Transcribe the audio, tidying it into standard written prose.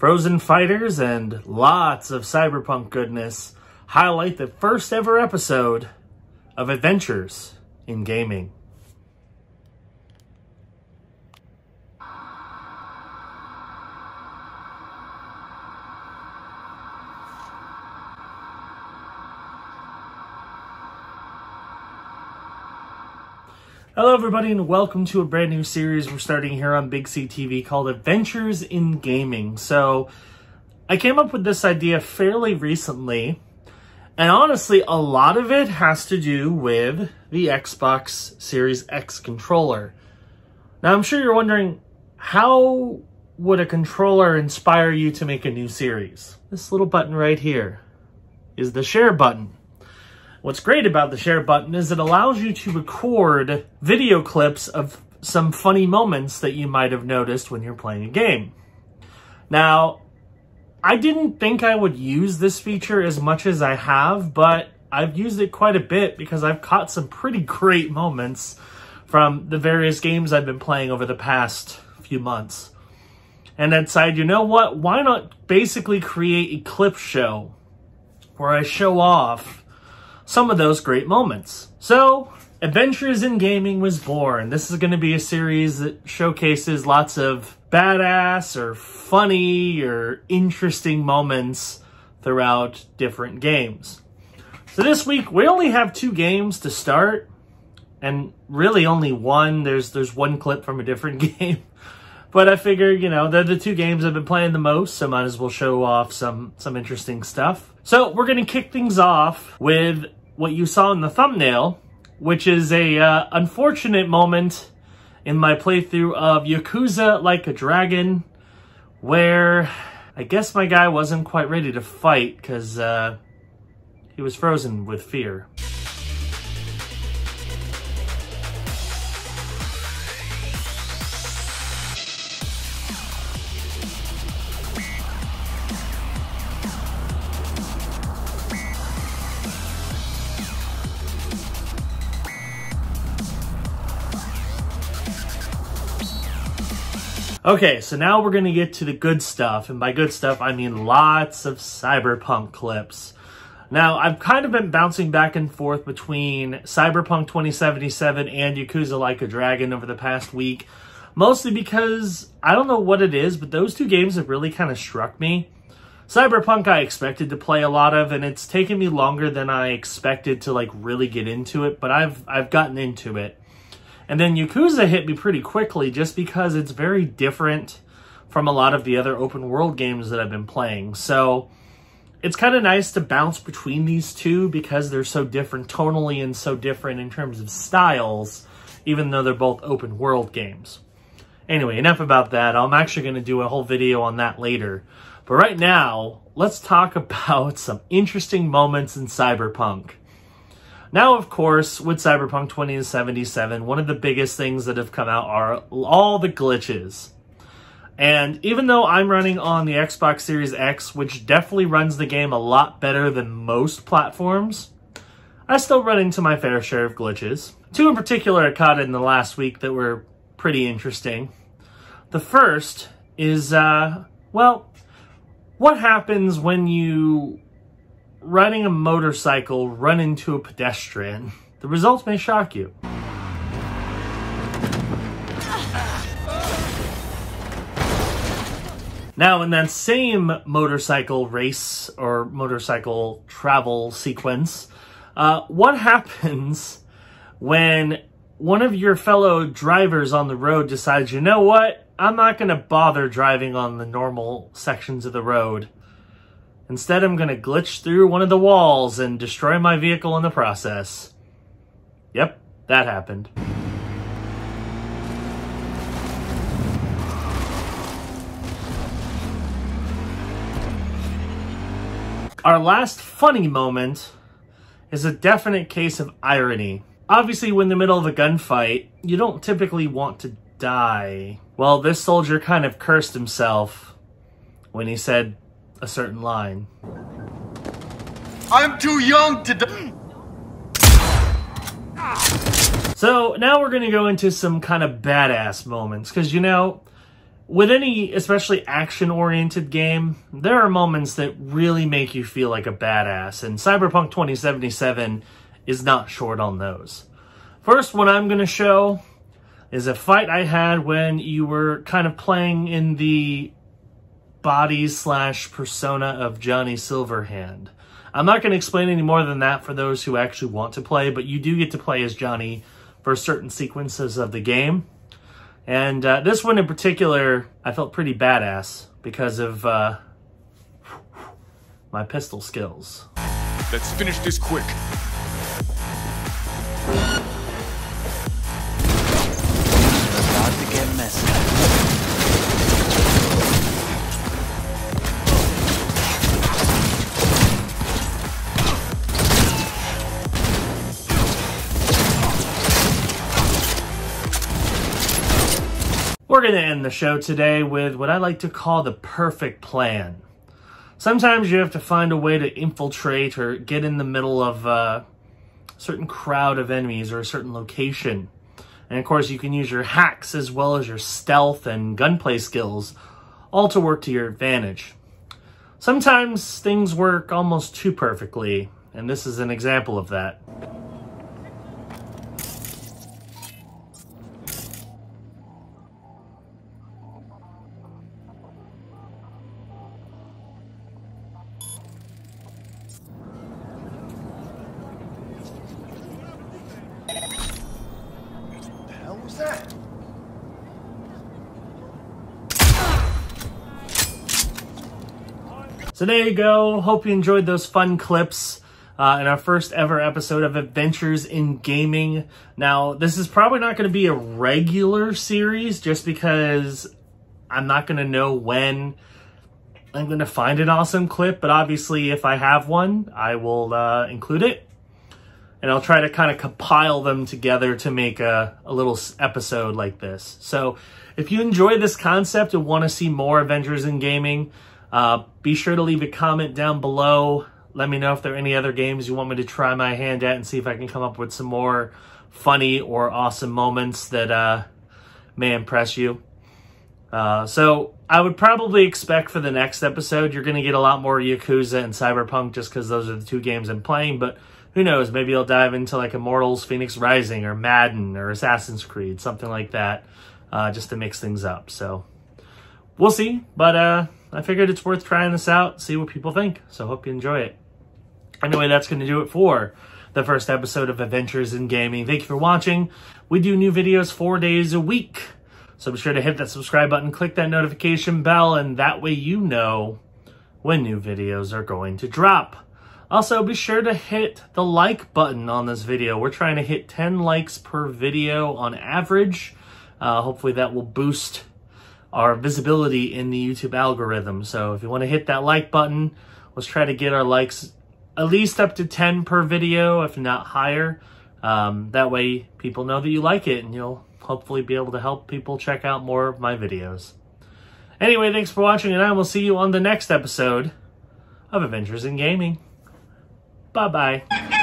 Frozen fighters and lots of Cyberpunk goodness highlight the first ever episode of Adventures in Gaming. Hello everybody and welcome to a brand new series we're starting here on BigCTV called Adventures in Gaming. So I came up with this idea fairly recently, and honestly a lot of it has to do with the Xbox Series X controller. Now I'm sure you're wondering, how would a controller inspire you to make a new series? This little button right here is the share button. What's great about the share button is it allows you to record video clips of some funny moments that you might have noticed when you're playing a game. Now, I didn't think I would use this feature as much as I have, but I've used it quite a bit because I've caught some pretty great moments from the various games I've been playing over the past few months. And I decided, you know what, why not basically create a clip show where I show off some of those great moments. So, Adventures in Gaming was born. This is going to be a series that showcases lots of badass or funny or interesting moments throughout different games. So this week, we only have 2 games to start, and really only one. There's one clip from a different game. But I figured, you know, they're the 2 games I've been playing the most, so might as well show off some interesting stuff. So we're going to kick things off with what you saw in the thumbnail, which is a unfortunate moment in my playthrough of Yakuza Like a Dragon, where I guess my guy wasn't quite ready to fight because he was frozen with fear. Okay, so now we're going to get to the good stuff, and by good stuff, I mean lots of Cyberpunk clips. Now, I've kind of been bouncing back and forth between Cyberpunk 2077 and Yakuza Like a Dragon over the past week, mostly because, I don't know what it is, but those 2 games have really kind of struck me. Cyberpunk I expected to play a lot of, and it's taken me longer than I expected to, like, really get into it, but I've gotten into it. And then Yakuza hit me pretty quickly just because it's very different from a lot of the other open world games that I've been playing. So it's kind of nice to bounce between these 2 because they're so different tonally and so different in terms of styles, even though they're both open world games. Anyway, enough about that. I'm actually going to do a whole video on that later. But right now, let's talk about some interesting moments in Cyberpunk. Now, of course, with Cyberpunk 2077, one of the biggest things that have come out are all the glitches. And even though I'm running on the Xbox Series X, which definitely runs the game a lot better than most platforms, I still run into my fair share of glitches. 2 in particular I caught in the last week that were pretty interesting. The first is, well, what happens when you, riding a motorcycle, run into a pedestrian? The results may shock you. Now, in that same motorcycle race or motorcycle travel sequence, what happens when one of your fellow drivers on the road decides, you know what, I'm not going to bother driving on the normal sections of the road. Instead, I'm going to glitch through one of the walls and destroy my vehicle in the process. Yep, that happened. Our last funny moment is a definite case of irony. Obviously, when in the middle of a gunfight, you don't typically want to die. Well, this soldier kind of cursed himself when he said a certain line. I'm too young to die. So now we're going to go into some kind of badass moments, because, you know, with any especially action-oriented game, there are moments that really make you feel like a badass, and Cyberpunk 2077 is not short on those. First one I'm going to show is a fight I had when you were kind of playing in the body/persona of Johnny Silverhand. I'm not going to explain any more than that for those who actually want to play, but you do get to play as Johnny for certain sequences of the game. And this one in particular, I felt pretty badass because of my pistol skills. Let's finish this quick. About to get messy. We're going to end the show today with what I like to call the perfect plan. Sometimes you have to find a way to infiltrate or get in the middle of a certain crowd of enemies or a certain location. And of course you can use your hacks as well as your stealth and gunplay skills, all to work to your advantage. Sometimes things work almost too perfectly, and this is an example of that. What was that? So there you go. Hope you enjoyed those fun clips in our first ever episode of Adventures in Gaming. Now, this is probably not going to be a regular series just because I'm not going to know when I'm going to find an awesome clip. But obviously, if I have one, I will include it. And I'll try to kind of compile them together to make a little episode like this. So if you enjoy this concept and want to see more Adventures in Gaming, be sure to leave a comment down below. Let me know if there are any other games you want me to try my hand at and see if I can come up with some more funny or awesome moments that may impress you. So I would probably expect for the next episode, you're going to get a lot more Yakuza and Cyberpunk just because those are the two games I'm playing. But who knows, maybe I'll dive into like Immortals, Phoenix Rising, or Madden, or Assassin's Creed, something like that, just to mix things up. So we'll see, but I figured it's worth trying this out, see what people think. So hope you enjoy it. Anyway, that's going to do it for the first episode of Adventures in Gaming. Thank you for watching. We do new videos 4 days a week. So be sure to hit that subscribe button, click that notification bell, and that way you know when new videos are going to drop. Also, be sure to hit the like button on this video. We're trying to hit 10 likes per video on average. Hopefully that will boost our visibility in the YouTube algorithm. So if you want to hit that like button, let's try to get our likes at least up to 10 per video, if not higher. That way people know that you like it, and you'll hopefully be able to help people check out more of my videos. Anyway, thanks for watching, and I will see you on the next episode of Adventures in Gaming. Bye-bye.